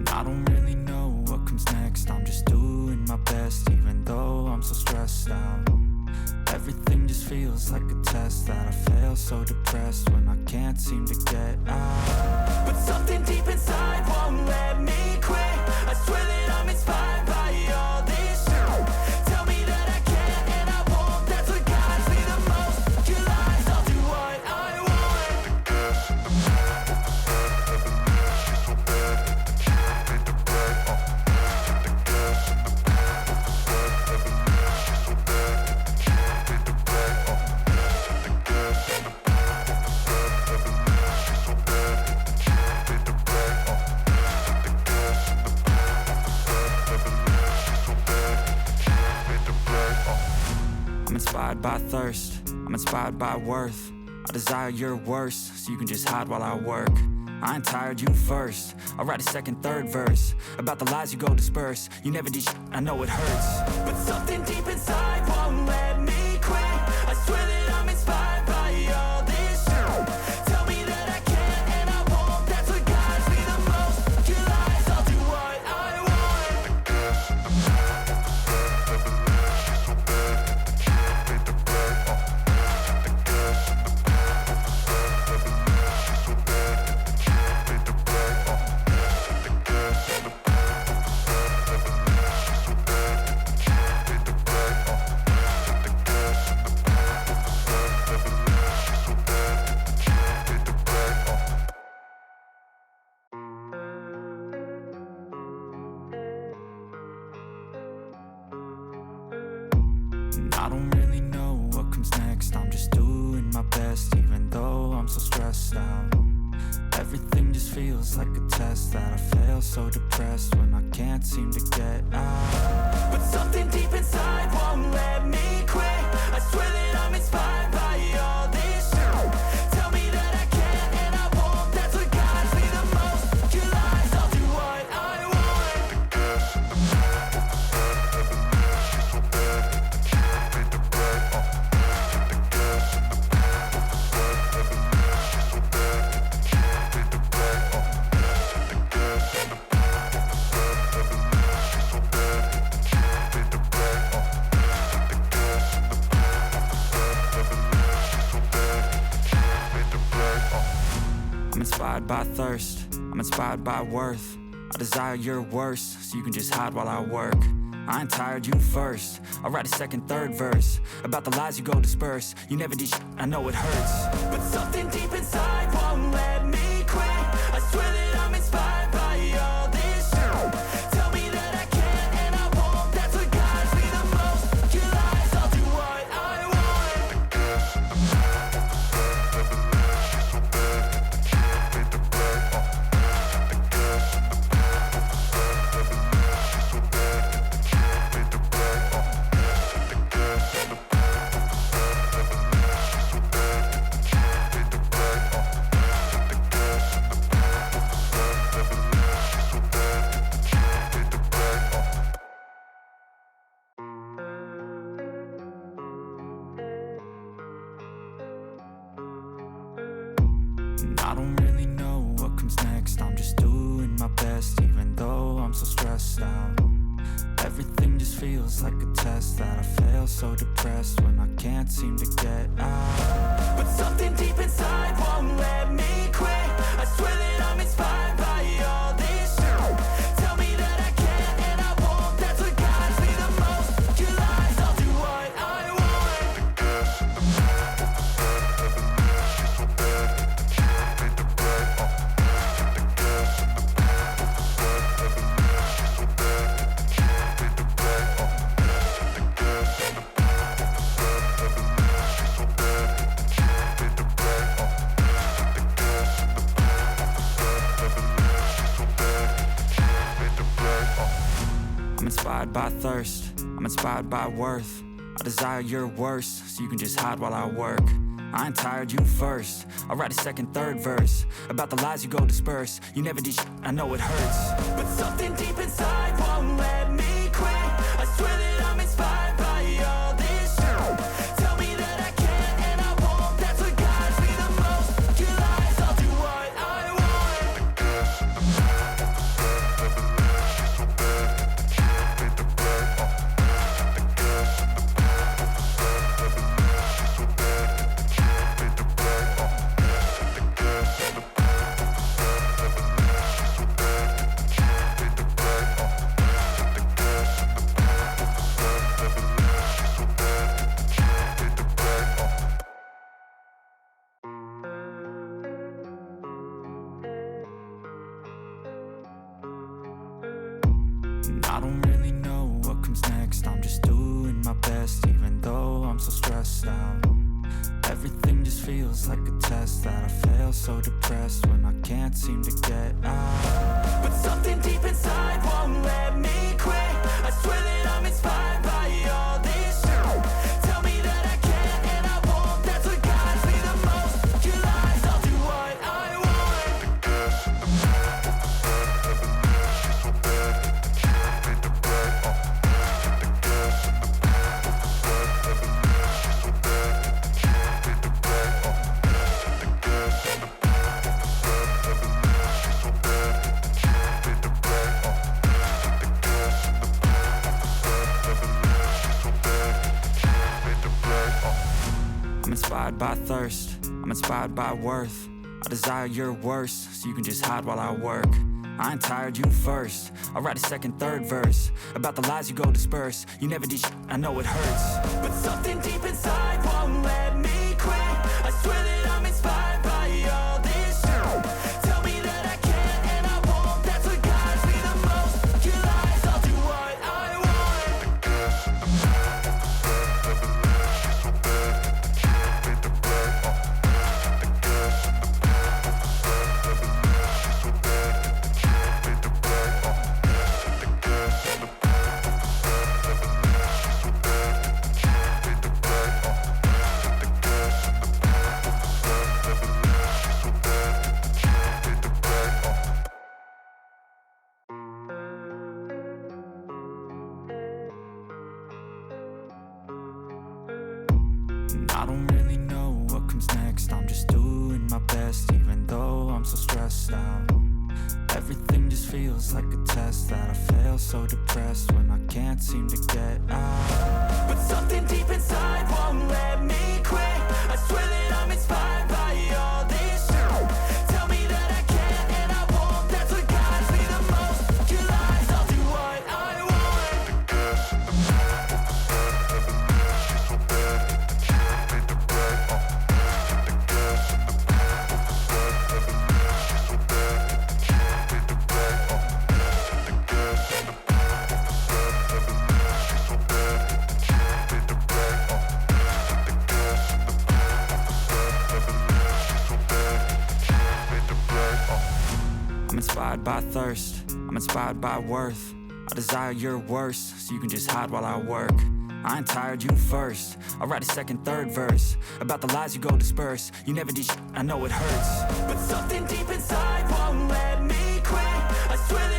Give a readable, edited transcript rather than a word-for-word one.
I don't really know what comes next. I'm just doing my best, even though I'm so stressed out. Everything just feels like a test that I fail, so depressed when I can't seem to get out. But something deep inside won't let me quit. I swear that I'm inspired by all this shit. Tell me that I can and I won't. That's what guides me the most. Your lies, I'll do what I want. I'm inspired by thirst, I'm inspired by worth. I desire your worst, so you can just hide while I work. I ain't tired, you first. I'll write a second, third verse about the lies you go disperse. You never did shit, I know it hurts. But something deep inside won't let me quit. I swear that I'm inspired by all this shit. Tell me that I can and I won't. That's what guides me the most. Your lies, I'll do what I want. I don't really know what comes next. I'm just doing my best, even though I'm so stressed out. Everything just feels like a test that I fail, so depressed when I can't seem to get out. But something deep inside won't let me quit. I swear that I'm inspired by all this shit. Tell me that I can and I won't. That's what guides me the most. Your lies, I'll do what I want. I'm inspired by thirst, I'm inspired by worth. I desire your worst, so you can just hide while I work. I ain't tired, you first. I'll write a second, third verse about the lies you go disperse. You never did shit, I know it hurts. But something deep inside won't let me quit. I swear that I'm inspired by all this shit. Tell me that I can and I won't. That's what guides me the most. Your lies, I'll do what I want. I don't really know what comes next. I'm just doing my best, even though I'm so stressed out. Everything just feels like a test that I fail, so depressed when I can't seem to get out. But something deep inside won't let me quit. I swear that I'm inspired by all this shit. Tell me that I can and I won't. That's what guides me the most. Your lies, I'll do what I want. I'm inspired by thirst, I'm inspired by worth. I desire your worst, so you can just hide while I work. I ain't tired, you first. I'll write a second, third verse about the lies you go disperse. You never did shit, I know it hurts. But something deep inside won't let me quit. I swear that I'm inspired by all this shit. Tell me that I can and I won't. That's what guides me the most. Your lies, I'll do what I want. I don't really know what comes next. I'm just doing my best, even though I'm so stressed out. Everything just feels like a test that I fail, so depressed when I can't seem to get out. But something deep inside won't let me quit. I swear that I'm inspired by all this shit. Tell me that I can and I won't. That's what guides me the most. Your lies, I'll do what I want. I'm inspired by thirst, I'm inspired by worth. I desire your worst, so you can just hide while I work. I ain't tired, you first. I'll write a second, third verse about the lies you go disperse. You never did shit, I know it hurts. But something deep inside won't let me quit. I swear that I'm inspired by all this shit. Tell me that I can and I won't. That's what guides me the most. Your lies, I'll do what I want. I don't really know what comes next. I'm just doing my best, even though I'm so stressed out. Everything just feels like a test that I fail, so depressed when I can't seem to get out. But something deep inside won't let me quit. I swear that I'm inspired by all this shit. Tell me that I can and I won't. That's what guides me the most. Your lies, I'll do what I want. I'm inspired by thirst, I'm inspired by worth. I desire your worst, so you can just hide while I work. I ain't tired, you first. I'll write a second, third verse about the lies you go disperse. You never did shit, I know it hurts. But something deep inside won't let me quit. I swear that